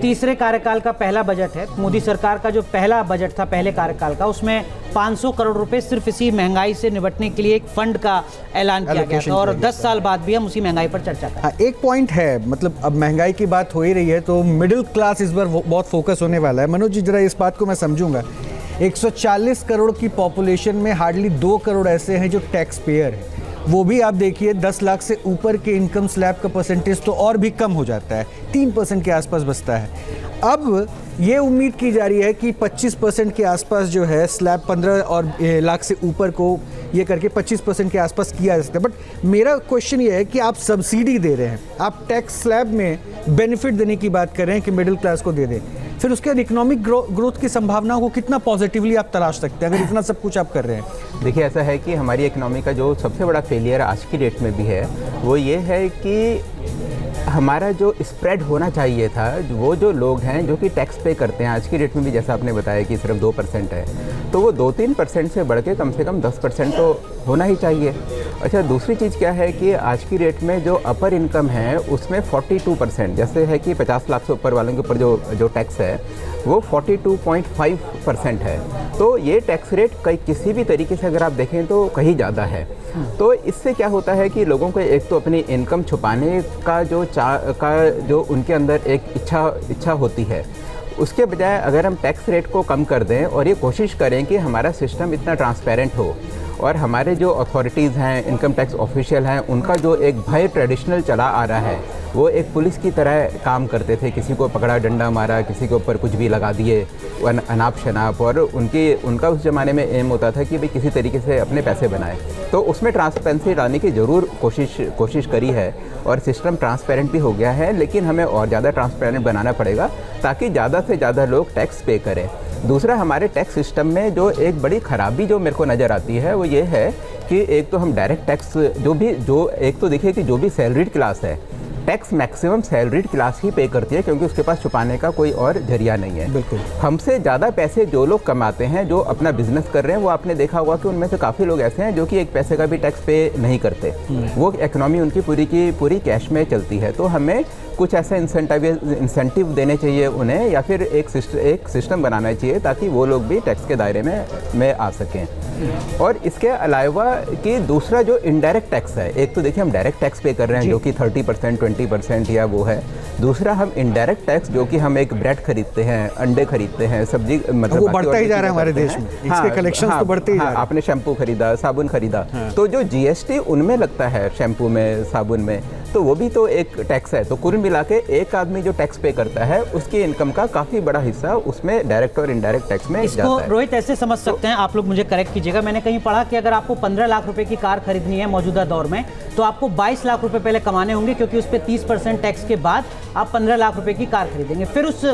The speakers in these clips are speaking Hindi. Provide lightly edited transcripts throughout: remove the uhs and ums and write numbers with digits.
तीसरे कार्यकाल का पहला बजट है। मोदी सरकार का जो पहला बजट था पहले कार्यकाल का, उसमें 500 करोड़ रुपए सिर्फ इसी महंगाई से निपटने के लिए एक फंड का ऐलान किया गया था, और 10 साल बाद भी हम उसी महंगाई पर चर्चा करें। हाँ, एक पॉइंट है, मतलब अब महंगाई की बात हो ही रही है तो मिडिल क्लास इस बार बहुत फोकस होने वाला है। मनोज जी, जरा इस बात को मैं समझूंगा। 140 करोड़ की पॉपुलेशन में हार्डली 2 करोड़ ऐसे हैं जो टैक्स पेयर हैं। वो भी आप देखिए 10 लाख से ऊपर के इनकम स्लैब का परसेंटेज तो और भी कम हो जाता है, 3% के आसपास बचता है। अब ये उम्मीद की जा रही है कि 25% के आसपास जो है स्लैब 15 और लाख से ऊपर को ये करके 25% के आसपास किया जा सकता है। बट मेरा क्वेश्चन ये है कि आप सब्सिडी दे रहे हैं, आप टैक्स स्लैब में बेनिफिट देने की बात कर रहे हैं कि मिडिल क्लास को दे दें, फिर उसके बाद इकोनॉमिक ग्रोथ की संभावनाओं को कितना पॉजिटिवली आप तराश सकते हैं अगर इतना सब कुछ आप कर रहे हैं? देखिए, ऐसा है कि हमारी इकोनॉमी का जो सबसे बड़ा फेलियर आज की डेट में भी है वो ये है कि हमारा जो स्प्रेड होना चाहिए था, वो जो लोग हैं जो कि टैक्स पे करते हैं आज की डेट में भी, जैसा आपने बताया कि सिर्फ 2% है, तो वो 2-3% से बढ़ के कम से कम 10% तो होना ही चाहिए। अच्छा, दूसरी चीज़ क्या है कि आज की डेट में जो अपर इनकम है उसमें 42%, जैसे है कि 50 लाख से ऊपर वालों के ऊपर जो टैक्स है वो 42.5% है। तो ये टैक्स रेट किसी भी तरीके से अगर आप देखें तो कहीं ज़्यादा है। तो इससे क्या होता है कि लोगों को एक तो अपनी इनकम छुपाने का जो उनके अंदर एक इच्छा होती है, उसके बजाय अगर हम टैक्स रेट को कम कर दें और ये कोशिश करें कि हमारा सिस्टम इतना ट्रांसपेरेंट हो, और हमारे जो अथॉरिटीज़ हैं, इनकम टैक्स ऑफिशियल हैं, उनका जो एक भय ट्रेडिशनल चला आ रहा है, वो एक पुलिस की तरह काम करते थे, किसी को पकड़ा, डंडा मारा, किसी के ऊपर कुछ भी लगा दिए, अनाप शनाप, और उनका उस ज़माने में एम होता था कि भाई किसी तरीके से अपने पैसे बनाए। तो उसमें ट्रांसपेरेंसी लाने की ज़रूर कोशिश करी है और सिस्टम ट्रांसपेरेंट भी हो गया है, लेकिन हमें और ज़्यादा ट्रांसपेरेंट बनाना पड़ेगा ताकि ज़्यादा से ज़्यादा लोग टैक्स पे करें। दूसरा, हमारे टैक्स सिस्टम में जो एक बड़ी ख़राबी जो मेरे को नज़र आती है वो ये है कि एक तो हम डायरेक्ट टैक्स एक तो देखिए कि जो भी सैलरीड क्लास है, टैक्स मैक्सिमम सैलरीड क्लास ही पे करती है, क्योंकि उसके पास छुपाने का कोई और जरिया नहीं है। बिल्कुल। हमसे ज़्यादा पैसे जो लोग कमाते हैं, जो अपना बिजनेस कर रहे हैं, वो आपने देखा होगा कि उनमें से काफ़ी लोग ऐसे हैं जो कि एक पैसे का भी टैक्स पे नहीं करते। वो इकोनॉमी उनकी पूरी की पूरी कैश में चलती है। तो हमें कुछ ऐसे इंसेंटिव देने चाहिए उन्हें, या फिर एक सिस्टम बनाना चाहिए ताकि वो लोग भी टैक्स के दायरे में आ सकें। और इसके अलावा कि दूसरा जो इनडायरेक्ट टैक्स है, एक तो देखिए हम डायरेक्ट टैक्स पे कर रहे हैं जो कि 30%, 20% या वो है। दूसरा हम इनडायरेक्ट टैक्स, जो कि हम एक ब्रेड खरीदते हैं, अंडे खरीदते हैं, सब्जी, मतलब वो बढ़ता ही जा रहा है हमारे देश में, इसके कलेक्शंस तो बढ़ते ही जा रहे हैं। आपने शैम्पू खरीदा, साबुन खरीदा, तो जो जीएसटी उनमें लगता है शैम्पू में, साबुन में, तो वो भी तो एक टैक्स है। तो कुल मिला के एक आदमी जो टैक्स पे करता है उसकी इनकम का काफ़ी बड़ा हिस्सा उसमें डायरेक्ट और इनडायरेक्ट टैक्स में जाता है। रोहित ऐसे समझ सकते हैं, आप लोग मुझे करेक्ट कीजिएगा, मैंने कहीं पढ़ा कि अगर आपको 15 लाख रुपए की कार खरीदनी है मौजूदा दौर में, तो आपको 22 लाख रुपए पहले कमाने होंगे, क्योंकि उस पर 30% टैक्स के बाद आप 15 लाख रुपए की कार खरीदेंगे। फिर उस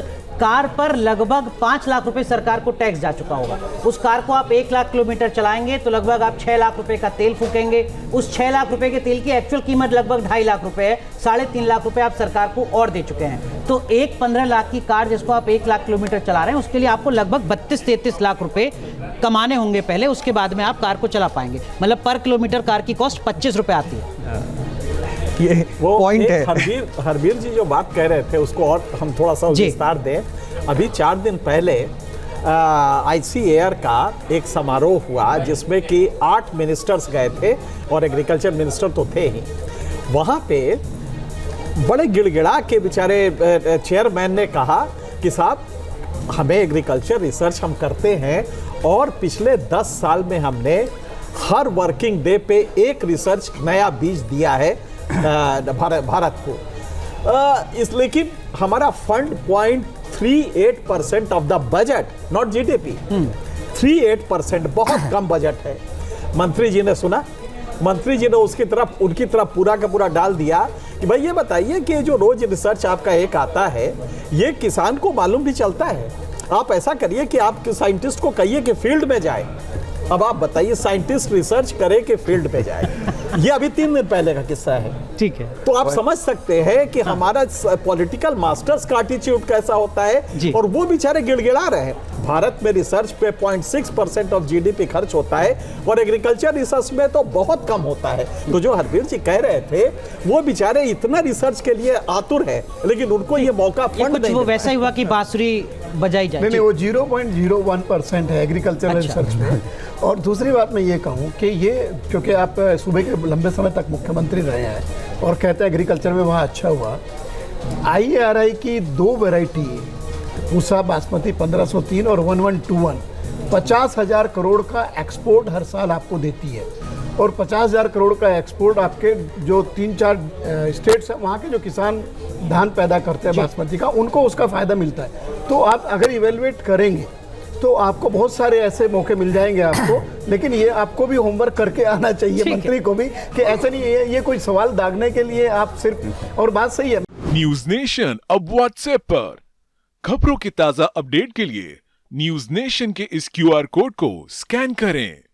कार पर लगभग 5 लाख रुपए सरकार को टैक्स जा चुका होगा। उस कार को आप 1 लाख किलोमीटर चलाएंगे तो लगभग आप 6 लाख रुपए का तेल फूकेंगे। उस 6 लाख रुपए के तेल की एक्चुअल कीमत लगभग 2.5 लाख रुपए है। 3.5 लाख रुपए आप सरकार को और दे चुके हैं। तो एक 15 लाख की कार जिसको आप 1 लाख किलोमीटर चला रहे हैं, उसके लिए आपको लगभग 32-33 लाख रुपए कमाने होंगे पहले, उसके बाद में आप कार को चला पाएंगे। मतलब पर किलोमीटर कार की कॉस्ट 25 रुपए आती है। ये वो पॉइंट है। हरबीर जी जो बात कह रहे थे उसको और हम थोड़ा सा विस्तार दें। अभी 4 दिन पहले ICAR का एक समारोह हुआ जिसमें कि 8 मिनिस्टर्स गए थे और एग्रीकल्चर मिनिस्टर तो थे ही। वहाँ पे बड़े गिड़गिड़ा के बेचारे चेयरमैन ने कहा कि साहब हमें एग्रीकल्चर रिसर्च हम करते हैं और पिछले 10 साल में हमने हर वर्किंग डे पे एक रिसर्च नया बीज दिया है भारत को। लेकिन हमारा fund 0.38% of the budget, not GDP, 38% बहुत कम बजट है। मंत्री जी ने सुना, मंत्री जी ने उनकी तरफ पूरा का पूरा डाल दिया कि भाई ये बताइए कि जो रोज रिसर्च आपका एक आता है ये किसान को मालूम भी चलता है। आप ऐसा करिए कि आप साइंटिस्ट को कहिए कि फील्ड में जाए अब आप बताइए साइंटिस्ट रिसर्च करे कि फील्ड पे जाए। ये अभी 3 दिन पहले का किस्सा है। ठीक है। तो आप समझ सकते हैं कि हमारा पॉलिटिकल मास्टर्स का एटीट्यूड कैसा होता है। और वो बेचारे गिड़गिड़ा रहे हैं। भारत में रिसर्च पे 0.6% ऑफ जीडीपी खर्च होता है और एग्रीकल्चर रिसर्च में तो बहुत कम होता है। तो जो हरवीर जी कह रहे थे, वो बेचारे इतना रिसर्च के लिए आतुर है, लेकिन उनको ये मौका फंड नहीं। वो वैसा ही हुआ कि बांसुरी बजाई जाए। नहीं, वो 0.01% है एग्रीकल्चर रिसर्च में। और दूसरी बात मैं ये कहूँ कि ये क्योंकि आप सूबे के लंबे समय तक मुख्यमंत्री रहे हैं और कहते हैं एग्रीकल्चर में वहाँ अच्छा हुआ। IARI की 2 वैरायटी पूसा बासमती 1503 और 1121 50,000 करोड़ का एक्सपोर्ट हर साल आपको देती है। और 50,000 करोड़ का एक्सपोर्ट आपके जो 3-4 स्टेट्स हैं वहाँ के जो किसान धान पैदा करते हैं बासमती का, उनको उसका फ़ायदा मिलता है। तो आप अगर इवेलुएट करेंगे तो आपको बहुत सारे ऐसे मौके मिल जाएंगे आपको। लेकिन ये आपको भी होमवर्क करके आना चाहिए, मंत्री को भी, कि ऐसा नहीं है ये कोई सवाल दागने के लिए आप सिर्फ। और बात सही है। न्यूज नेशन अब व्हाट्सएप पर खबरों की ताजा अपडेट के लिए न्यूज नेशन के इस QR कोड को स्कैन करें।